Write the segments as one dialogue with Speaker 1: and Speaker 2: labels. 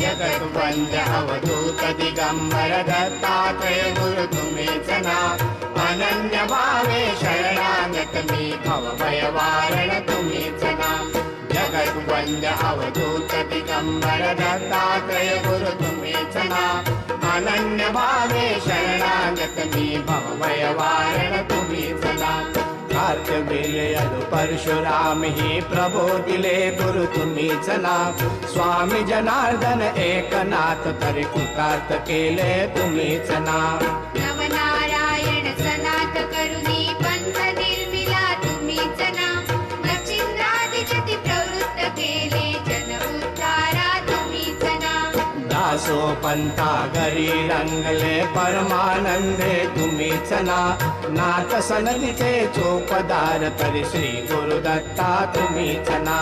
Speaker 1: जगद्वंद्य अवधूत दिगंबर दत्तात्रय गुरु तुम्हीच ना अनन्य भावे शरणागत मी भवभय वारण तुम्हीच ना जगद्वंद्य अवधूत दिगंबर दत्तात्रय गुरु तुम्हीच ना अनन्य भावे शरणागत मी भवभय वारण तुम्हीच ना कार्तवीर्य परशुराम ही प्रबोधिले गुरु तुम्हीच ना स्वामी जनार्दन एकनाथ तरी कृतार्थ केले तुम्हीच ना
Speaker 2: नवनारायण सनाथ करुणी पंथ निर्मिला तुम्हीच ना नचिंद्रादिजती प्रवृत्त केले जन उद्धारा तुम्हीच ना
Speaker 1: दासो पंथा घरी रंगले परमानंदे तुम्हीच ना नाथ सनदीचे चोपदार तरी श्री गुरुदत्ता तुम्हीच ना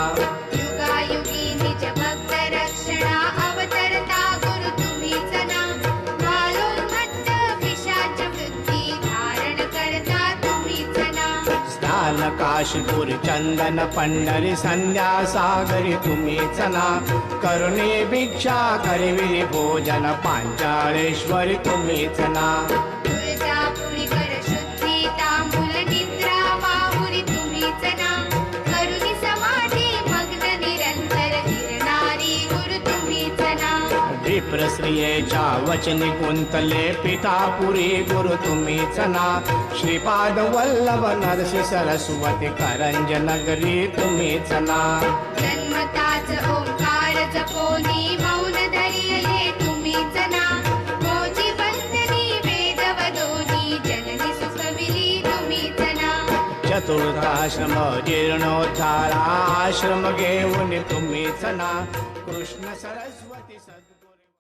Speaker 2: युगायुगी निज भक्त रक्षणा अवतरता गुरु तुम्हीच ना कालोन्मत्त पिशाच वृत्ती धारण करता तुम्हीच ना
Speaker 1: स्नान काशीपुर चंदन पंढरी संध्या सागरी तुम्हीच ना करुणे भिक्षा करविली भोजन पांचाळेश्वरी तुम्हीच ना
Speaker 2: तुळजापुरी कर शुद्धी तांबूल निद्रा वाहुरी तुम्हीच ना करुणी समाधी मग्न निरंतर गिरणारी गुरु तुम्हीच ना
Speaker 1: विप्रश्रियेच्या वचनी कुंतले पिठापुरी गुरु तुम्हीच ना श्रीपाद वल्लभ नरसी सरस्वती करंज नगरी तुम्हीच ना
Speaker 2: जन्मताच ओंकार जपोनी मौन धरियले तुम्हीच ना मोजी बंधनी वेद वदोनी जननी सुखविली तुम्हीच ना
Speaker 1: चतुर्थाश्रम जीर्णोद्धार आश्रम घेऊन तुम्हीच ना कृष्ण सरस्वती सद्गुरू